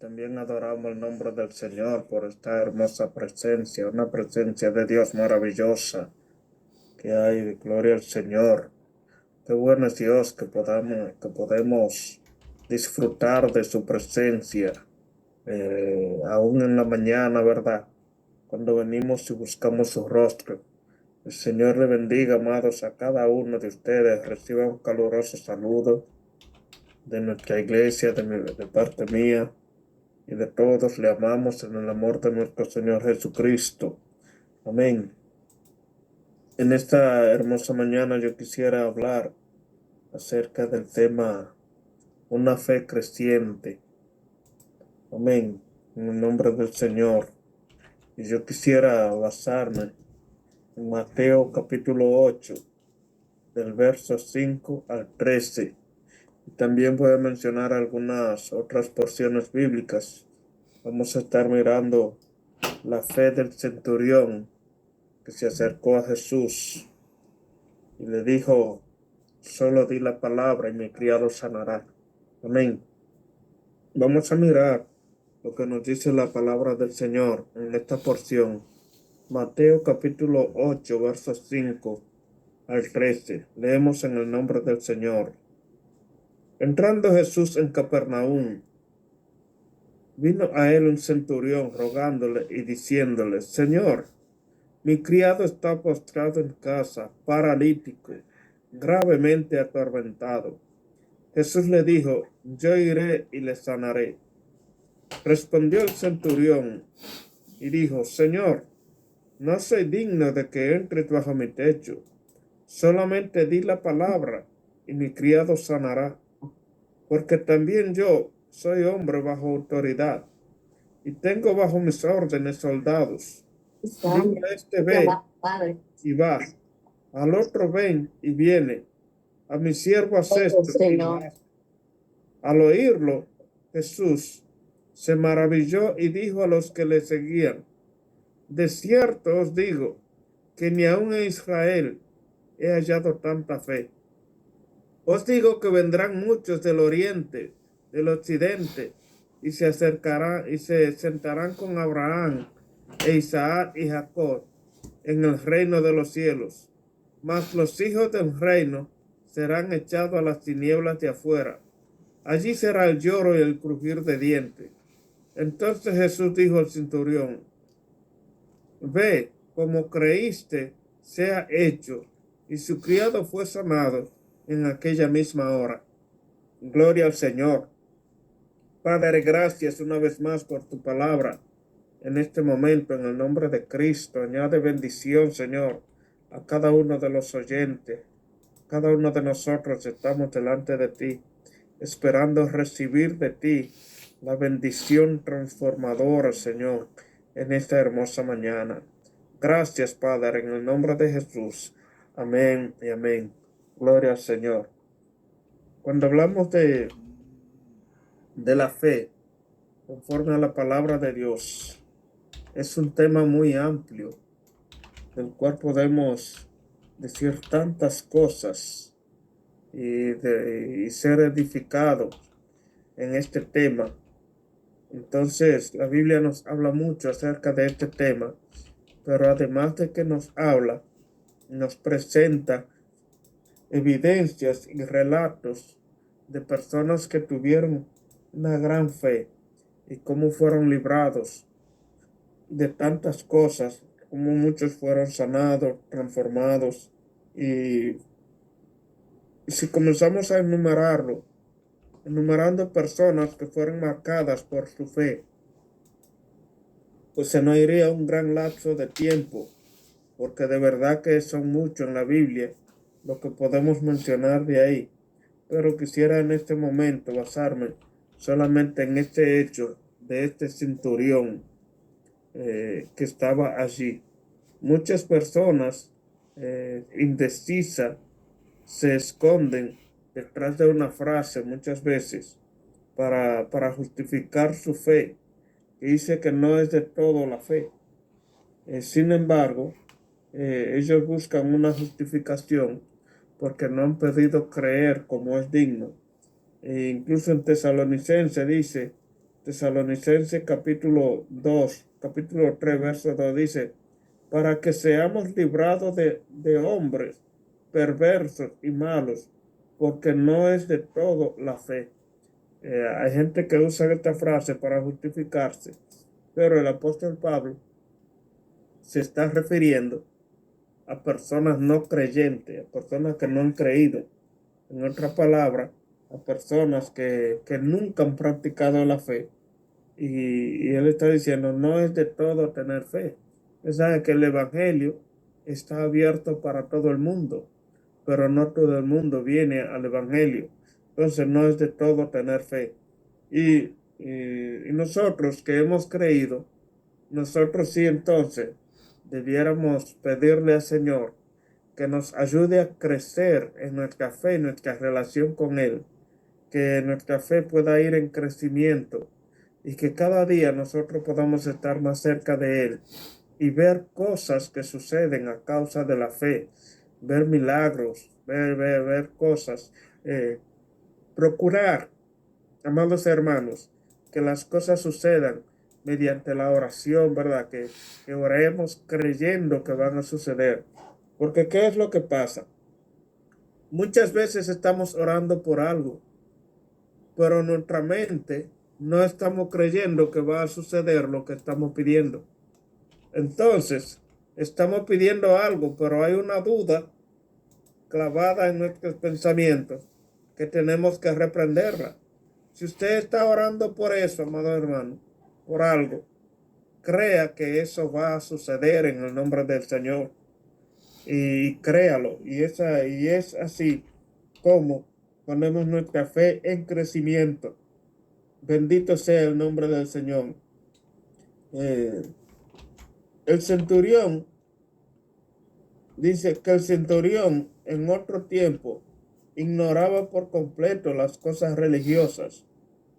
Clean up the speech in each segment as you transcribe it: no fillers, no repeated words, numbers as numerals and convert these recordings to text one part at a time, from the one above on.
también adoramos el nombre del Señor por esta hermosa presencia, una presencia de Dios maravillosa que hay. Gloria al Señor. Qué bueno es Dios que podemos disfrutar de su presencia, aún en la mañana, ¿verdad? Cuando venimos y buscamos su rostro. El Señor le bendiga, amados, a cada uno de ustedes. Reciban un caluroso saludo de nuestra iglesia, de parte mía y de todos. Le amamos en el amor de nuestro Señor Jesucristo. Amén. En esta hermosa mañana yo quisiera hablar acerca del tema una fe creciente. Amén. En el nombre del Señor. Y yo quisiera basarme en Mateo capítulo 8, del verso 5 al 13. Y también voy a mencionar algunas otras porciones bíblicas. Vamos a estar mirando la fe del centurión que se acercó a Jesús y le dijo: solo di la palabra y mi criado sanará. Amén. Vamos a mirar lo que nos dice la palabra del Señor en esta porción. Mateo capítulo 8, versos 5 al 13. Leemos en el nombre del Señor. Entrando Jesús en Capernaum, vino a él un centurión rogándole y diciéndole: Señor, mi criado está postrado en casa, paralítico, gravemente atormentado. Jesús le dijo: yo iré y le sanaré. Respondió el centurión y dijo: Señor, no soy digno de que entres bajo mi techo. Solamente di la palabra y mi criado sanará. Porque también yo soy hombre bajo autoridad y tengo bajo mis órdenes soldados. Digo a este: ve y va, al otro: ven y viene, a mi siervo: haz esto y lo hace. Al oírlo, Jesús se maravilló y dijo a los que le seguían: de cierto os digo que ni aun en Israel he hallado tanta fe. Os digo que vendrán muchos del oriente, del occidente, y se acercarán y se sentarán con Abraham e Isaac y Jacob en el reino de los cielos. Mas los hijos del reino serán echados a las tinieblas de afuera. Allí será el lloro y el crujir de dientes. Entonces Jesús dijo al centurión: ve, como creíste, sea hecho. Y su criado fue sanado en aquella misma hora. Gloria al Señor. Padre, gracias una vez más por tu palabra. En este momento, en el nombre de Cristo, añade bendición, Señor, a cada uno de los oyentes. Cada uno de nosotros estamos delante de ti, esperando recibir de ti la bendición transformadora, Señor, en esta hermosa mañana. Gracias, Padre, en el nombre de Jesús. Amén y amén. Gloria al Señor. Cuando hablamos de la fe, conforme a la palabra de Dios, es un tema muy amplio, del cual podemos decir tantas cosas y ser edificados en este tema. Entonces, la Biblia nos habla mucho acerca de este tema, pero además de que nos habla, nos presenta evidencias y relatos de personas que tuvieron una gran fe y cómo fueron librados de tantas cosas, cómo muchos fueron sanados, transformados. Y si comenzamos a enumerando personas que fueron marcadas por su fe, pues se nos iría un gran lapso de tiempo, porque de verdad que son muchos en la Biblia lo que podemos mencionar de ahí. Pero quisiera en este momento basarme solamente en este hecho de este centurión que estaba allí. Muchas personas indecisas se esconden detrás de una frase muchas veces para justificar su fe, que dice que no es de todo la fe. Sin embargo, ellos buscan una justificación porque no han podido creer como es digno. Incluso en Tesalonicense dice Tesalonicenses capítulo 3, verso 2 dice, para que seamos librados de hombres perversos y malos, porque no es de todo la fe. Hay gente que usa esta frase para justificarse, pero el apóstol Pablo se está refiriendo a personas no creyentes, a personas que no han creído. En otras palabras, a personas que nunca han practicado la fe. Y él está diciendo, no es de todo tener fe. Él sabe que el Evangelio está abierto para todo el mundo, pero no todo el mundo viene al Evangelio. Entonces no es de todo tener fe. Y nosotros que hemos creído, nosotros sí entonces debiéramos pedirle al Señor que nos ayude a crecer en nuestra fe, en nuestra relación con Él, que nuestra fe pueda ir en crecimiento y que cada día nosotros podamos estar más cerca de Él y ver cosas que suceden a causa de la fe, ver milagros, ver cosas, procurar, amados hermanos, que las cosas sucedan mediante la oración, ¿verdad? Que oremos creyendo que van a suceder. Porque ¿qué es lo que pasa? Muchas veces estamos orando por algo, pero en nuestra mente no estamos creyendo que va a suceder lo que estamos pidiendo. Entonces, estamos pidiendo algo, pero hay una duda clavada en nuestros pensamientos que tenemos que reprenderla. Si usted está orando por eso, amado hermano, por algo, crea que eso va a suceder en el nombre del Señor. Y créalo. Y es así como ponemos nuestra fe en crecimiento. Bendito sea el nombre del Señor. Eh, el centurión dice que el centurión en otro tiempo ignoraba por completo las cosas religiosas,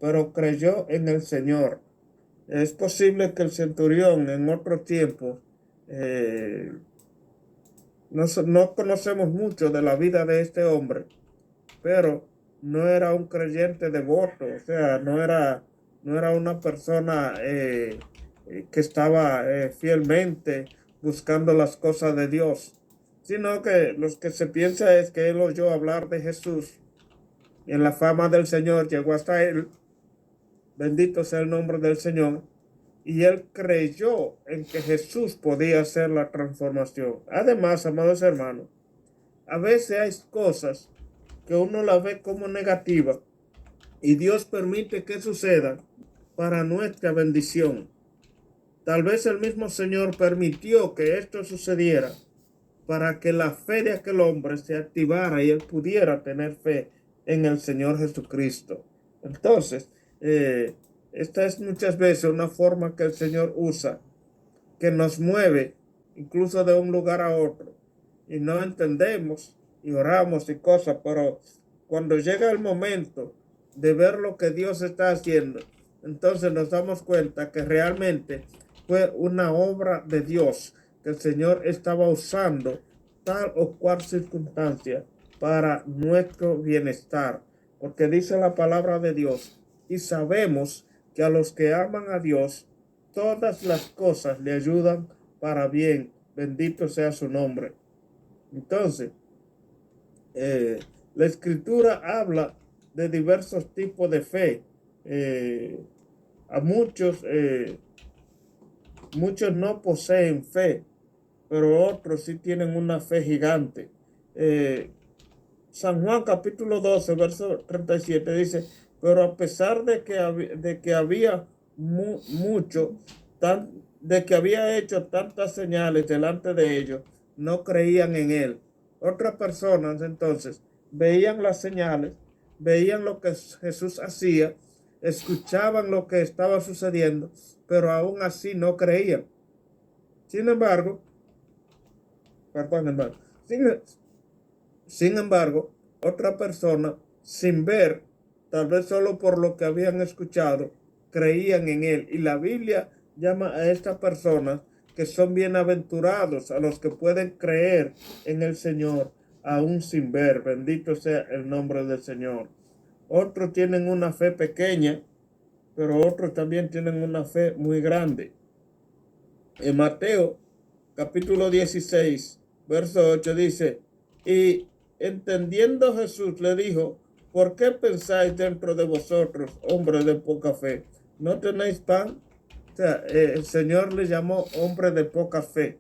pero creyó en el Señor. Es posible que el centurión en otro tiempo, eh, no conocemos mucho de la vida de este hombre, pero no era un creyente devoto, o sea, no era una persona que estaba fielmente buscando las cosas de Dios, sino que lo que se piensa es que él oyó hablar de Jesús y en la fama del Señor llegó hasta él, bendito sea el nombre del Señor, y él creyó en que Jesús podía hacer la transformación. Además, amados hermanos, a veces hay cosas que uno las ve como negativas y Dios permite que sucedan para nuestra bendición. Tal vez el mismo Señor permitió que esto sucediera para que la fe de aquel hombre se activara y él pudiera tener fe en el Señor Jesucristo. Entonces, esta es muchas veces una forma que el Señor usa, que nos mueve incluso de un lugar a otro y no entendemos y oramos y cosas, pero cuando llega el momento de ver lo que Dios está haciendo, entonces nos damos cuenta que realmente fue una obra de Dios, que el Señor estaba usando tal o cual circunstancia para nuestro bienestar, porque dice la palabra de Dios y sabemos que a los que aman a Dios, todas las cosas le ayudan para bien. Bendito sea su nombre. Entonces, eh, la escritura habla de diversos tipos de fe. Eh, a muchos no poseen fe, pero otros sí tienen una fe gigante. Eh, San Juan capítulo 12, verso 37 dice, pero a pesar de que había mucho, de que había hecho tantas señales delante de ellos, no creían en él. Otras personas entonces veían las señales, veían lo que Jesús hacía, escuchaban lo que estaba sucediendo, pero aún así no creían. Sin embargo, perdón, hermano, sin embargo, otra persona, sin ver, tal vez solo por lo que habían escuchado, creían en él. Y la Biblia llama a estas personas que son bienaventurados, a los que pueden creer en el Señor, aún sin ver. Bendito sea el nombre del Señor. Otros tienen una fe pequeña, pero otros también tienen una fe muy grande. En Mateo capítulo 16, verso 8 dice, y entendiendo Jesús le dijo, ¿por qué pensáis dentro de vosotros, hombres de poca fe? ¿No tenéis pan? O sea, el Señor le llamó hombre de poca fe.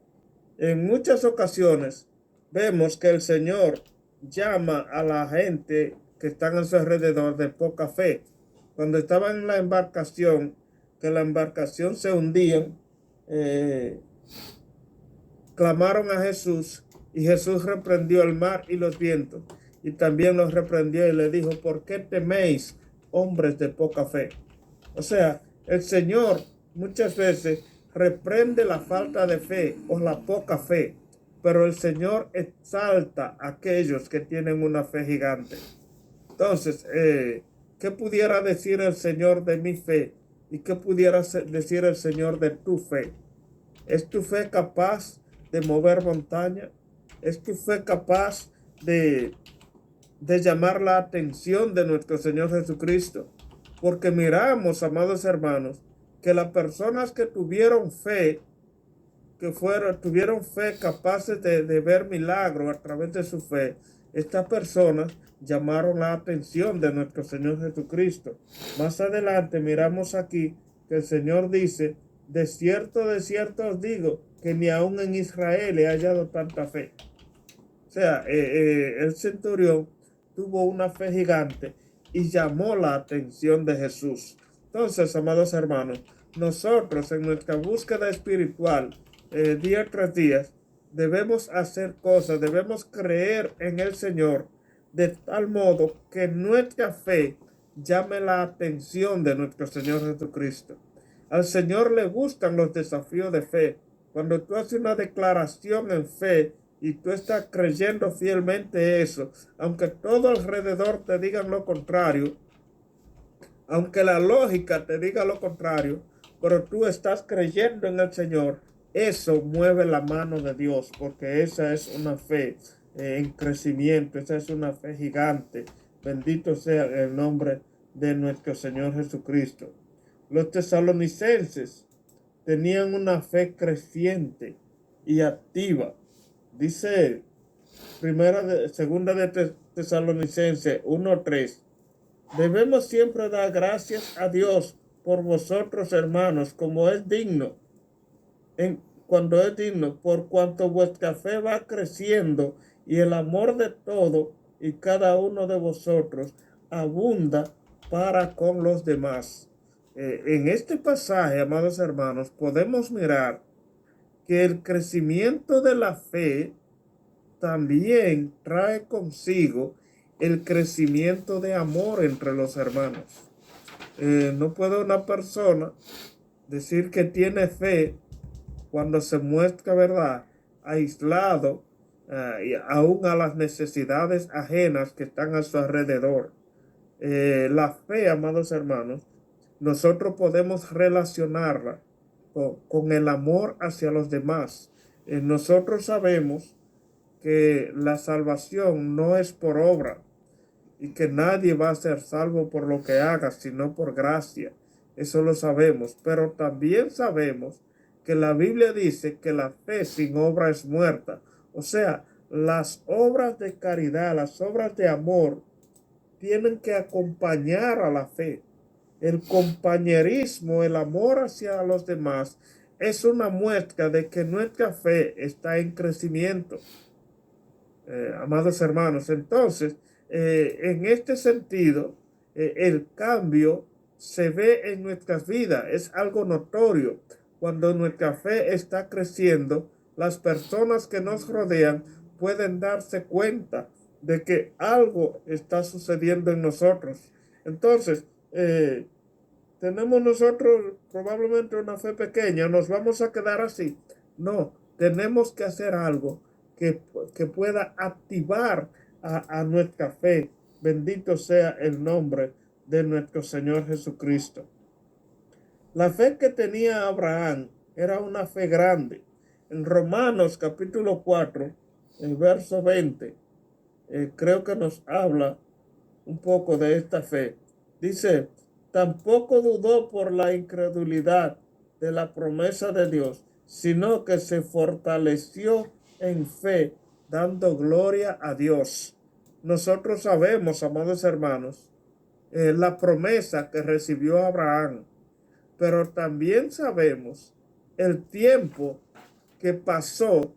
En muchas ocasiones vemos que el Señor llama a la gente que están a su alrededor de poca fe. Cuando estaban en la embarcación, que la embarcación se hundía, eh, clamaron a Jesús y Jesús reprendió el mar y los vientos y también los reprendió y le dijo, ¿por qué teméis, hombres de poca fe? O sea, el Señor muchas veces reprende la falta de fe o la poca fe, pero el Señor exalta a aquellos que tienen una fe gigante. Entonces, ¿qué pudiera decir el Señor de mi fe? ¿Y qué pudiera decir el Señor de tu fe? ¿Es tu fe capaz de mover montaña? ¿Es tu fe capaz de llamar la atención de nuestro Señor Jesucristo? Porque miramos, amados hermanos, que las personas que tuvieron fe, tuvieron fe capaces de ver milagros a través de su fe, estas personas llamaron la atención de nuestro Señor Jesucristo. Más adelante miramos aquí que el Señor dice, de cierto os digo, que ni aún en Israel he hallado tanta fe. O sea, el centurión tuvo una fe gigante y llamó la atención de Jesús. Entonces, amados hermanos, nosotros en nuestra búsqueda espiritual, día tras día, debemos hacer cosas, debemos creer en el Señor de tal modo que nuestra fe llame la atención de nuestro Señor Jesucristo. Al Señor le gustan los desafíos de fe. Cuando tú haces una declaración en fe y tú estás creyendo fielmente eso, aunque todo alrededor te digan lo contrario, aunque la lógica te diga lo contrario, pero tú estás creyendo en el Señor, eso mueve la mano de Dios, porque esa es una fe en crecimiento, esa es una fe gigante. Bendito sea el nombre de nuestro Señor Jesucristo. Los tesalonicenses tenían una fe creciente y activa. Dice segunda de Tesalonicenses 1:3. Debemos siempre dar gracias a Dios por vosotros, hermanos, como es digno, cuando es digno, por cuanto vuestra fe va creciendo y el amor de todo y cada uno de vosotros abunda para con los demás. En este pasaje, amados hermanos, podemos mirar que el crecimiento de la fe también trae consigo el crecimiento de amor entre los hermanos. No puede una persona decir que tiene fe cuando se muestra, ¿verdad?, aislado, y aún a las necesidades ajenas que están a su alrededor. La fe, amados hermanos, nosotros podemos relacionarla con el amor hacia los demás. Nosotros sabemos que la salvación no es por obra y que nadie va a ser salvo por lo que haga, sino por gracia. Eso lo sabemos, pero también sabemos que la Biblia dice que la fe sin obra es muerta. O sea, las obras de caridad, las obras de amor, tienen que acompañar a la fe. El compañerismo, el amor hacia los demás, es una muestra de que nuestra fe está en crecimiento. Amados hermanos, entonces, en este sentido, el cambio se ve en nuestras vidas, es algo notorio. Cuando nuestra fe está creciendo, las personas que nos rodean pueden darse cuenta de que algo está sucediendo en nosotros. Entonces, tenemos nosotros probablemente una fe pequeña, nos vamos a quedar así. No, tenemos que hacer algo que pueda activar a nuestra fe. Bendito sea el nombre de nuestro Señor Jesucristo. La fe que tenía Abraham era una fe grande. En Romanos capítulo 4, el verso 20, creo que nos habla un poco de esta fe. Dice, tampoco dudó por la incredulidad de la promesa de Dios, sino que se fortaleció en fe, dando gloria a Dios. Nosotros sabemos, amados hermanos, la promesa que recibió Abraham, pero también sabemos el tiempo que pasó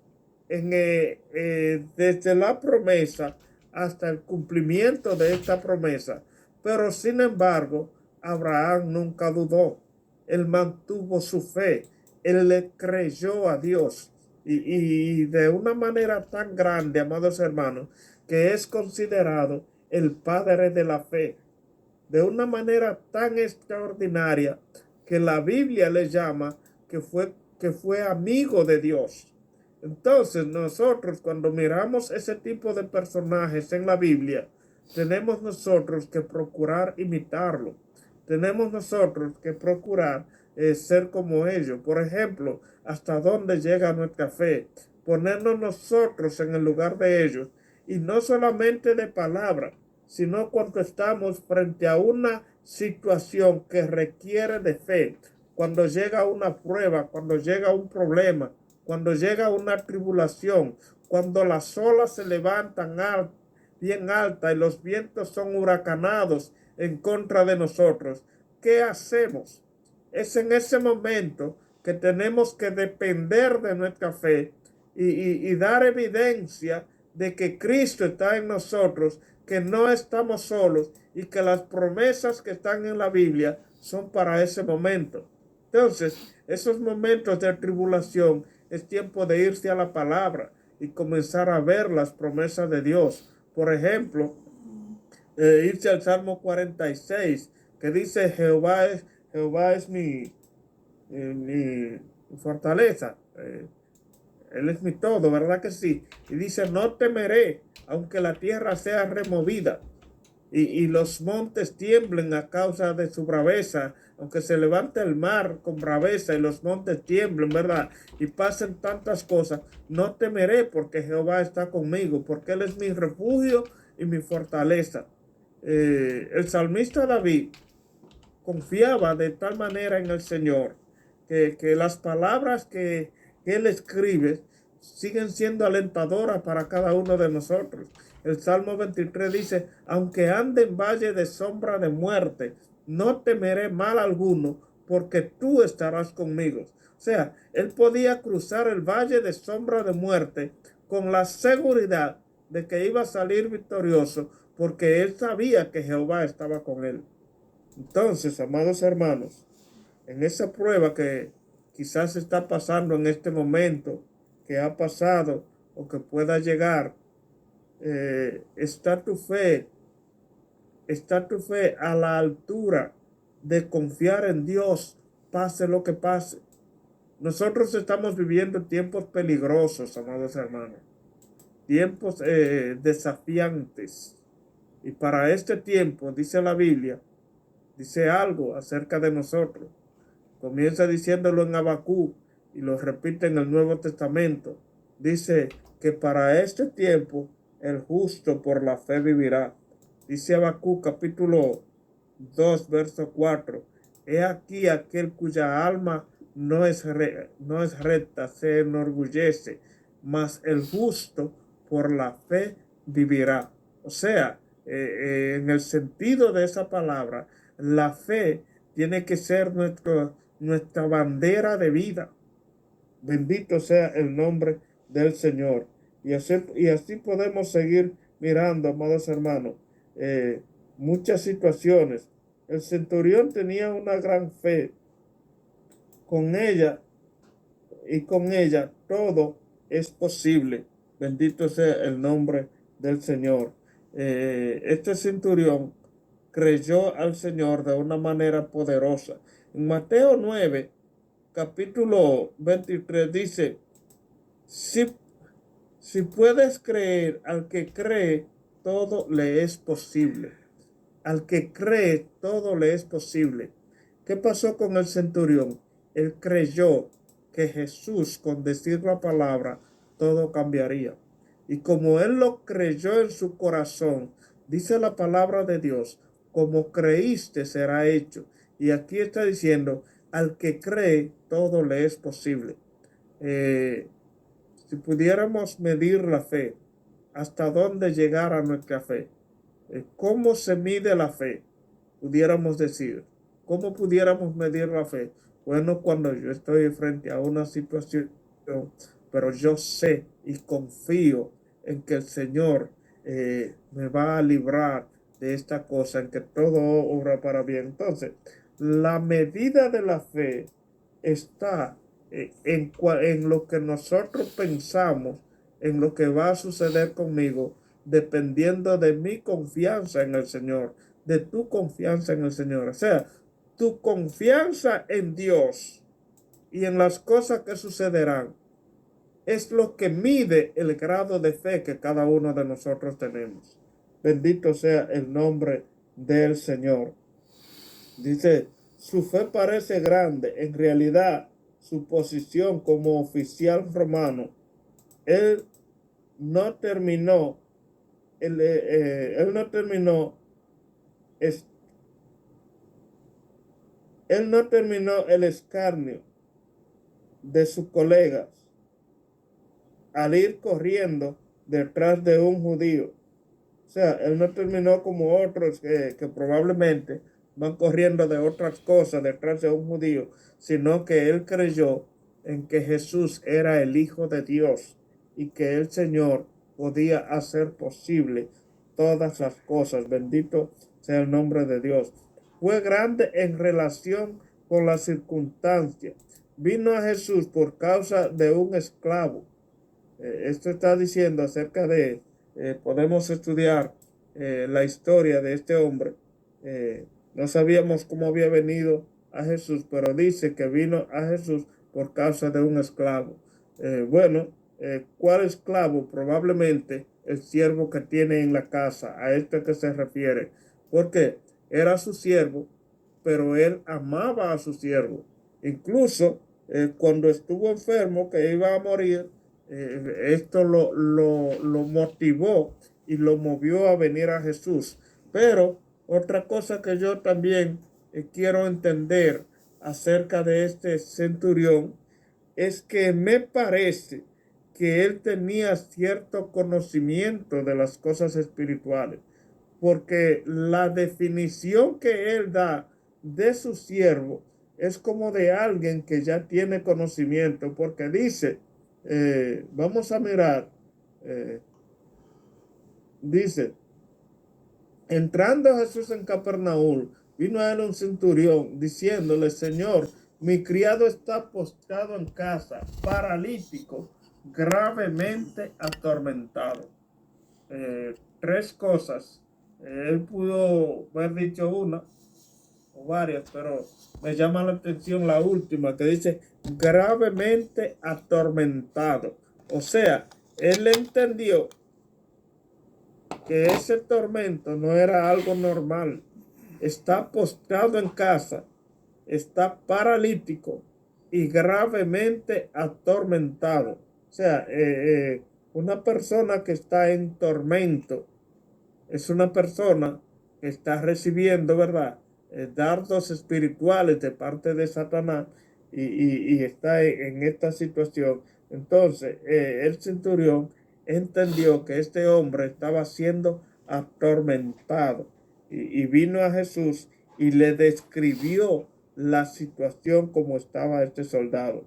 desde la promesa hasta el cumplimiento de esta promesa. Pero sin embargo, Abraham nunca dudó. Él mantuvo su fe. Él le creyó a Dios. Y de una manera tan grande, amados hermanos, que es considerado el padre de la fe. De una manera tan extraordinaria que la Biblia le llama que fue amigo de Dios. Entonces nosotros cuando miramos ese tipo de personajes en la Biblia, tenemos nosotros que procurar imitarlo. Tenemos nosotros que procurar ser como ellos. Por ejemplo, hasta dónde llega nuestra fe. Ponernos nosotros en el lugar de ellos. Y no solamente de palabra, sino cuando estamos frente a una situación que requiere de fe. Cuando llega una prueba, cuando llega un problema, cuando llega una tribulación, cuando las olas se levantan bien alta y los vientos son huracanados en contra de nosotros, ¿qué hacemos? Es en ese momento que tenemos que depender de nuestra fe y dar evidencia de que Cristo está en nosotros, que no estamos solos y que las promesas que están en la Biblia son para ese momento. Entonces, esos momentos de tribulación es tiempo de irse a la palabra y comenzar a ver las promesas de Dios. Por ejemplo, irse al Salmo 46, que dice, Jehová es mi fortaleza. Él es mi todo, ¿verdad que sí? Y dice, no temeré, aunque la tierra sea removida y los montes tiemblen a causa de su braveza, aunque se levante el mar con braveza y los montes tiemblen, ¿verdad? Y pasen tantas cosas, no temeré porque Jehová está conmigo, porque Él es mi refugio y mi fortaleza. El salmista David confiaba de tal manera en el Señor que las palabras que Él escribe siguen siendo alentadoras para cada uno de nosotros. El Salmo 23 dice, aunque ande en valle de sombra de muerte, no temeré mal alguno, porque tú estarás conmigo. O sea, él podía cruzar el valle de sombra de muerte con la seguridad de que iba a salir victorioso, porque él sabía que Jehová estaba con él. Entonces, amados hermanos, en esa prueba que quizás está pasando en este momento, que ha pasado o que pueda llegar, está tu fe a la altura de confiar en Dios, pase lo que pase. Nosotros estamos viviendo tiempos peligrosos, amados hermanos, tiempos desafiantes. Y para este tiempo, dice la Biblia, dice algo acerca de nosotros. Comienza diciéndolo en Habacuc y lo repite en el Nuevo Testamento. Dice que para este tiempo el justo por la fe vivirá. Dice Habacuc capítulo 2, verso 4. He aquí aquel cuya alma no es recta, se enorgullece, mas el justo por la fe vivirá. O sea, en el sentido de esa palabra, la fe tiene que ser nuestra bandera de vida. Bendito sea el nombre del Señor. Y así podemos seguir mirando, amados hermanos, eh, muchas situaciones. El centurión tenía una gran fe. Con ella y con ella todo es posible. Bendito sea el nombre del Señor. Este centurión creyó al Señor de una manera poderosa. En Mateo 9, capítulo 23 dice, si, si puedes creer, al que cree, todo le es posible. Al que cree, todo le es posible. ¿Qué pasó con el centurión? Él creyó que Jesús, con decir la palabra, todo cambiaría. Y como él lo creyó en su corazón, dice la palabra de Dios, como creíste será hecho. Y aquí está diciendo, al que cree, todo le es posible. Eh, si pudiéramos medir la fe, ¿hasta dónde llegará nuestra fe? ¿Cómo se mide la fe? Pudiéramos decir, ¿cómo pudiéramos medir la fe? Bueno, cuando yo estoy frente a una situación, pero yo sé y confío en que el Señor me va a librar de esta cosa, en que todo obra para bien. Entonces, la medida de la fe está en lo que nosotros pensamos, en lo que va a suceder conmigo, dependiendo de mi confianza en el Señor, de tu confianza en el Señor. O sea, tu confianza en Dios y en las cosas que sucederán es lo que mide el grado de fe que cada uno de nosotros tenemos. Bendito sea el nombre del Señor. Dice, su fe parece grande. En realidad, su posición como oficial romano, él no terminó, él no terminó, es- él no terminó el escarnio de sus colegas al ir corriendo detrás de un judío. O sea, él no terminó como otros que probablemente van corriendo de otras cosas detrás de un judío, sino que él creyó en que Jesús era el Hijo de Dios y que el Señor podía hacer posible todas las cosas. Bendito sea el nombre de Dios. Fue grande en relación con las circunstancias. Vino a Jesús por causa de un esclavo. Esto está diciendo acerca de, podemos estudiar la historia de este hombre. No sabíamos cómo había venido a Jesús, pero dice que vino a Jesús por causa de un esclavo. Bueno, ¿cuál esclavo? Probablemente el siervo que tiene en la casa, a este que se refiere, porque era su siervo, pero él amaba a su siervo. Incluso cuando estuvo enfermo, que iba a morir, esto lo motivó y lo movió a venir a Jesús. Pero otra cosa que yo también quiero entender acerca de este centurión es que me parece que él tenía cierto conocimiento de las cosas espirituales, porque la definición que él da de su siervo es como de alguien que ya tiene conocimiento, porque dice, vamos a mirar, eh, dice, entrando Jesús en Capernaum, vino a él un centurión diciéndole, Señor, mi criado está postrado en casa, paralítico, gravemente atormentado. Tres cosas. Él pudo haber dicho una o varias, pero me llama la atención la última que dice gravemente atormentado. O sea, él entendió que ese tormento no era algo normal. Está postrado en casa, está paralítico y gravemente atormentado. O sea, una persona que está en tormento es una persona que está recibiendo, ¿verdad? Dardos espirituales de parte de Satanás y está en esta situación. Entonces, el centurión entendió que este hombre estaba siendo atormentado y vino a Jesús y le describió la situación como estaba este soldado.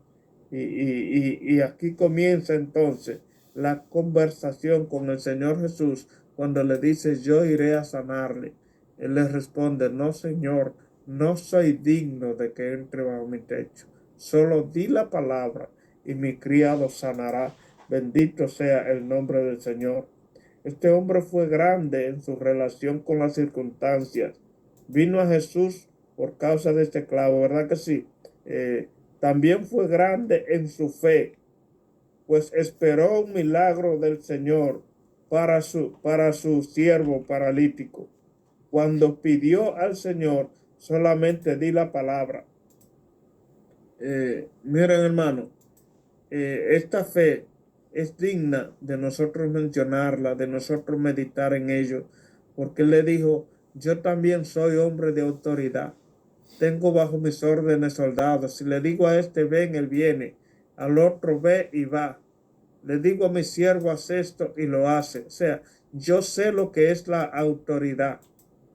Y aquí comienza entonces la conversación con el Señor Jesús cuando le dice, yo iré a sanarle. Él le responde, no, Señor, no soy digno de que entre bajo mi techo. Solo di la palabra y mi criado sanará. Bendito sea el nombre del Señor. Este hombre fue grande en su relación con las circunstancias. Vino a Jesús por causa de este clavo, ¿verdad que sí? También fue grande en su fe, pues esperó un milagro del Señor para su siervo paralítico. Cuando pidió al Señor, solamente di la palabra. Miren, hermano, esta fe es digna de nosotros mencionarla, de nosotros meditar en ello, porque él le dijo, yo también soy hombre de autoridad. Tengo bajo mis órdenes soldados. Si le digo a este ven, él viene. Al otro ve y va. Le digo a mi siervo haz esto y lo hace. O sea, yo sé lo que es la autoridad.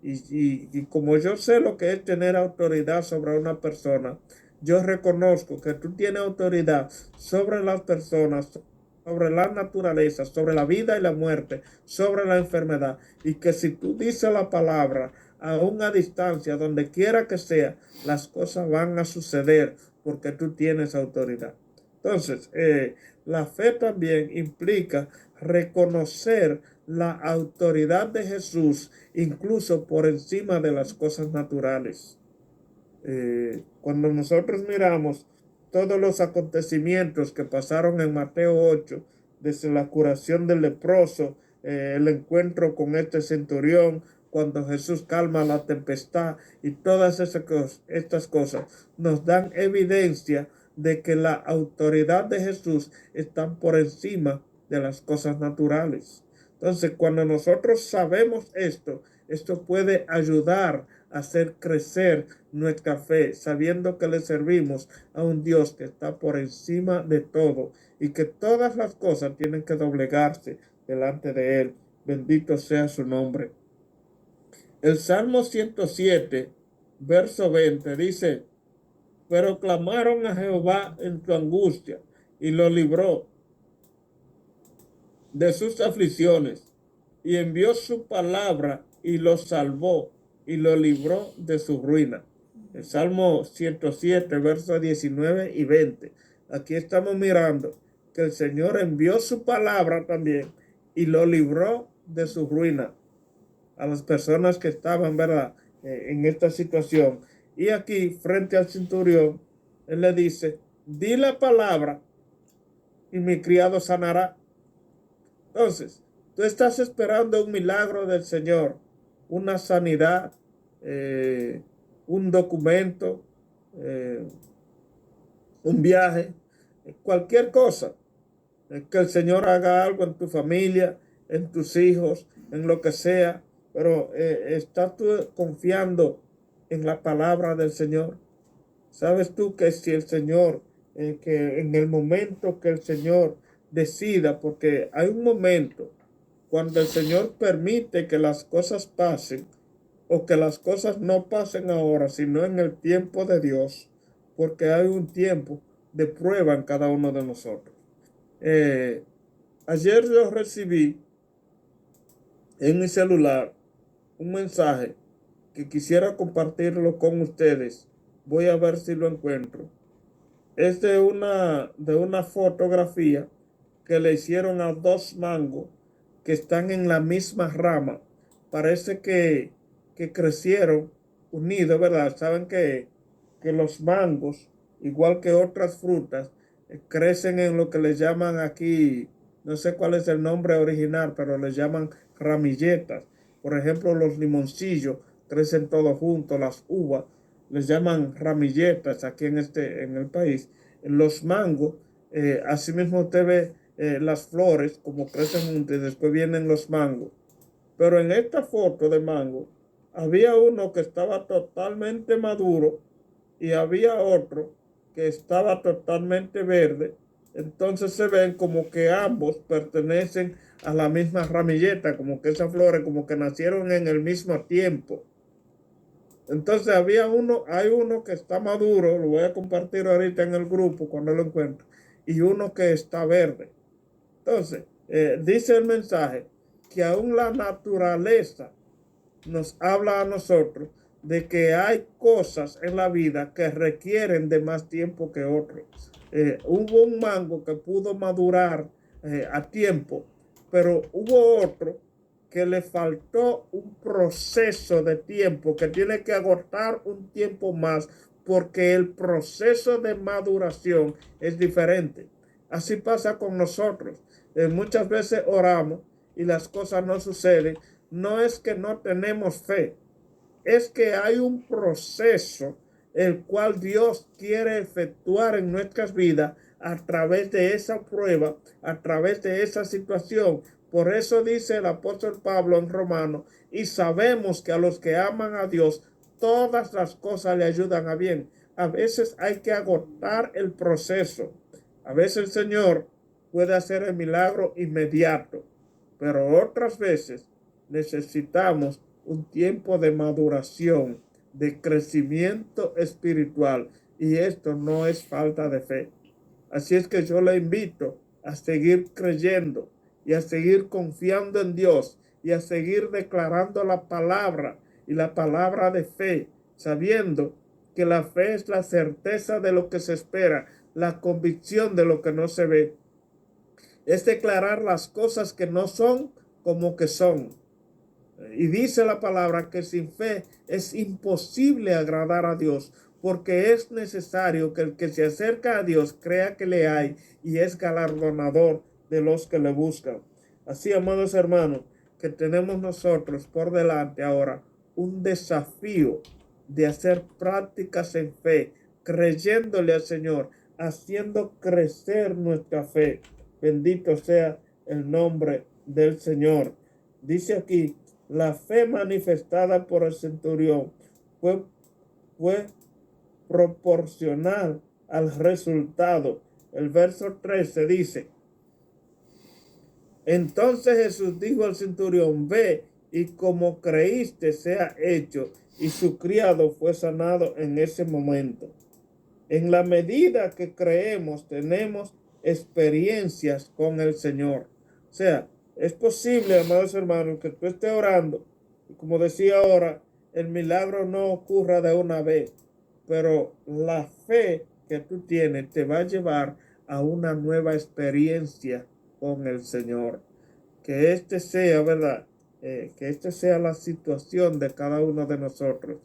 Y como yo sé lo que es tener autoridad sobre una persona, yo reconozco que tú tienes autoridad sobre las personas, sobre la naturaleza, sobre la vida y la muerte, sobre la enfermedad. Y que si tú dices la palabra, aún a distancia, donde quiera que sea, las cosas van a suceder porque tú tienes autoridad. Entonces, la fe también implica reconocer la autoridad de Jesús incluso por encima de las cosas naturales. Cuando nosotros miramos todos los acontecimientos que pasaron en Mateo 8, desde la curación del leproso, el encuentro con este centurión, cuando Jesús calma la tempestad y todas estas cosas, nos dan evidencia de que la autoridad de Jesús está por encima de las cosas naturales. Entonces, cuando nosotros sabemos esto, esto puede ayudar a hacer crecer nuestra fe, sabiendo que le servimos a un Dios que está por encima de todo y que todas las cosas tienen que doblegarse delante de Él. Bendito sea su nombre. El Salmo 107, verso 20 dice, pero clamaron a Jehová en su angustia y lo libró de sus aflicciones y envió su palabra y lo salvó y lo libró de su ruina. El Salmo 107, versos 19 y 20. Aquí estamos mirando que el Señor envió su palabra también y lo libró de su ruina a las personas que estaban, ¿verdad?, en esta situación. Y aquí, frente al centurión, él le dice, di la palabra y mi criado sanará. Entonces, tú estás esperando un milagro del Señor, una sanidad, eh, un documento, eh, un viaje, cualquier cosa. Que el Señor haga algo en tu familia, en tus hijos, en lo que sea, pero estás tú confiando en la palabra del Señor. ¿Sabes tú que si el Señor, que en el momento que el Señor decida, porque hay un momento cuando el Señor permite que las cosas pasen o que las cosas no pasen ahora, sino en el tiempo de Dios, porque hay un tiempo de prueba en cada uno de nosotros. Eh, Ayer yo recibí en mi celular un mensaje que quisiera compartirlo con ustedes. Voy a ver si lo encuentro. Es de una fotografía que le hicieron a dos mangos que están en la misma rama. Parece que crecieron unidos, ¿verdad? Saben que los mangos, igual que otras frutas, crecen en lo que les llaman aquí, no sé cuál es el nombre original, pero les llaman ramilletas. Por ejemplo, los limoncillos crecen todos juntos, las uvas les llaman ramilletas aquí en el país. Los mangos, asimismo usted ve las flores como crecen juntas y después vienen los mangos. Pero en esta foto de mango había uno que estaba totalmente maduro y había otro que estaba totalmente verde. Entonces se ven como que ambos pertenecen a la misma ramilleta, como que esas flores como que nacieron en el mismo tiempo. Entonces hay uno que está maduro, lo voy a compartir ahorita en el grupo cuando lo encuentre, y uno que está verde. Entonces, dice el mensaje que aún la naturaleza nos habla a nosotros de que hay cosas en la vida que requieren de más tiempo que otros. Hubo un mango que pudo madurar a tiempo, pero hubo otro que le faltó un proceso de tiempo, que tiene que agotar un tiempo más, porque el proceso de maduración es diferente. Así pasa con nosotros. Muchas veces oramos y las cosas no suceden. No es que no tenemos fe, es que hay un proceso el cual Dios quiere efectuar en nuestras vidas a través de esa prueba, a través de esa situación, Por eso dice el apóstol Pablo en Romanos, y sabemos que a los que aman a Dios, todas las cosas le ayudan a bien. A veces hay que agotar el proceso. A veces el Señor puede hacer el milagro inmediato, pero otras veces necesitamos un tiempo de maduración, de crecimiento espiritual, y esto no es falta de fe. Así es que yo le invito a seguir creyendo y a seguir confiando en Dios y a seguir declarando la palabra y la palabra de fe, sabiendo que la fe es la certeza de lo que se espera, la convicción de lo que no se ve. Es declarar las cosas que no son como que son. Y dice la palabra que sin fe es imposible agradar a Dios, porque es necesario que el que se acerca a Dios crea que le hay y es galardonador de los que le buscan. Así, amados hermanos, que tenemos nosotros por delante ahora un desafío de hacer prácticas en fe, creyéndole al Señor, haciendo crecer nuestra fe. Bendito sea el nombre del Señor. Dice aquí, la fe manifestada por el centurión fue proporcional al resultado. El verso 13 dice, entonces Jesús dijo al centurión, ve y como creíste sea hecho. Y su criado fue sanado en ese momento. En la medida que creemos, tenemos experiencias con el Señor. O sea, es posible, amados hermanos, que tú estés orando. Y como decía ahora, el milagro no ocurra de una vez. Pero la fe que tú tienes te va a llevar a una nueva experiencia con el Señor. Que este sea, ¿verdad? Que este sea la situación de cada uno de nosotros.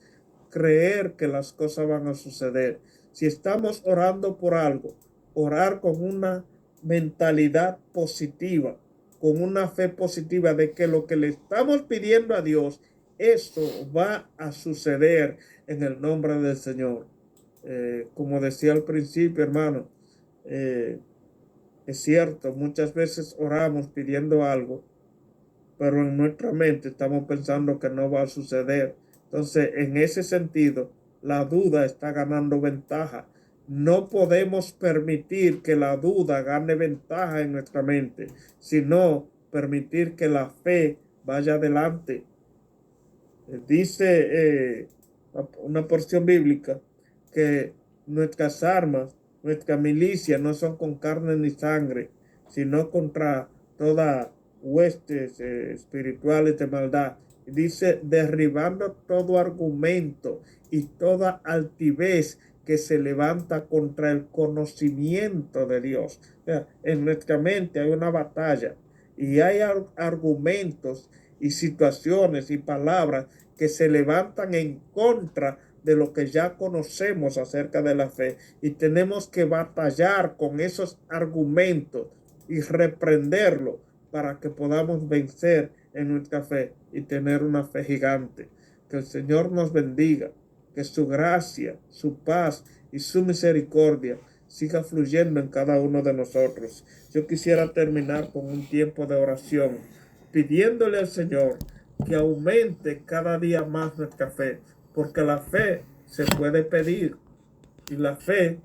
Creer que las cosas van a suceder. Si estamos orando por algo, orar con una mentalidad positiva, con una fe positiva de que lo que le estamos pidiendo a Dios, eso va a suceder en el nombre del Señor. Como decía al principio, hermano, es cierto, muchas veces oramos pidiendo algo, pero en nuestra mente estamos pensando que no va a suceder. Entonces, en ese sentido, la duda está ganando ventaja. No podemos permitir que la duda gane ventaja en nuestra mente, sino permitir que la fe vaya adelante. Dice una porción bíblica que nuestras armas, nuestra milicia no son con carne ni sangre, sino contra toda huestes espirituales de maldad. Dice, derribando todo argumento y toda altivez que se levanta contra el conocimiento de Dios. O sea, en nuestra mente hay una batalla y hay argumentos y situaciones y palabras que se levantan en contra de lo que ya conocemos acerca de la fe, y tenemos que batallar con esos argumentos y reprenderlo para que podamos vencer en nuestra fe y tener una fe gigante. Que el Señor nos bendiga, que su gracia, su paz y su misericordia siga fluyendo en cada uno de nosotros. Yo quisiera terminar con un tiempo de oración, pidiéndole al Señor que aumente cada día más nuestra fe, porque la fe se puede pedir y la fe,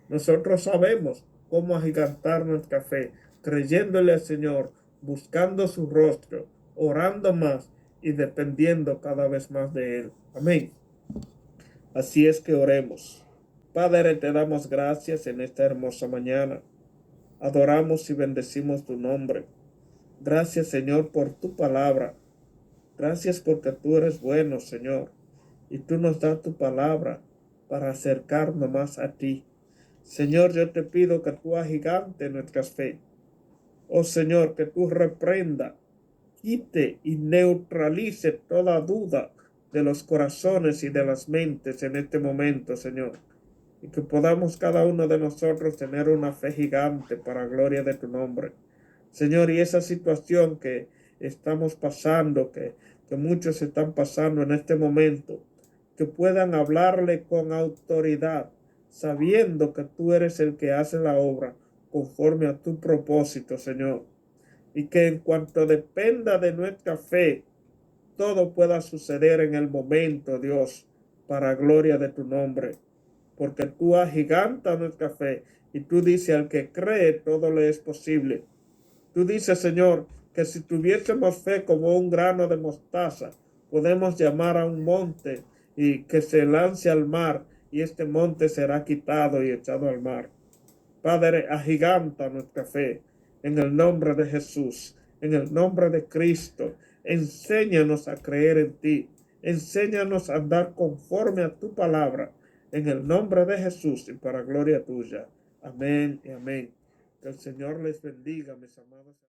nosotros sabemos cómo agigantar nuestra fe, creyéndole al Señor, buscando su rostro, orando más y dependiendo cada vez más de Él. Amén. Así es que oremos. Padre, te damos gracias en esta hermosa mañana. Adoramos y bendecimos tu nombre. Gracias, Señor, por tu palabra. Gracias porque tú eres bueno, Señor, y tú nos das tu palabra para acercarnos más a ti. Señor, yo te pido que tú agigantes nuestras fe. Oh Señor, que tú reprenda, quite y neutralice toda duda de los corazones y de las mentes en este momento, Señor. Y que podamos cada uno de nosotros tener una fe gigante para gloria de tu nombre. Señor, y esa situación que estamos pasando, que muchos están pasando en este momento, que puedan hablarle con autoridad, sabiendo que tú eres el que hace la obra conforme a tu propósito, Señor. y que en cuanto dependa de nuestra fe, todo pueda suceder en el momento, Dios, para gloria de tu nombre, porque tú agigantas nuestra fe y tú dices al que cree todo le es posible. Tú dices, Señor, que si tuviésemos fe como un grano de mostaza, podemos llamar a un monte y que se lance al mar y este monte será quitado y echado al mar. Padre, agiganta nuestra fe en el nombre de Jesús, en el nombre de Cristo. Enséñanos a creer en ti. Enséñanos a andar conforme a tu palabra, en el nombre de Jesús y para gloria tuya. Amén y amén. Que el Señor les bendiga, mis amados.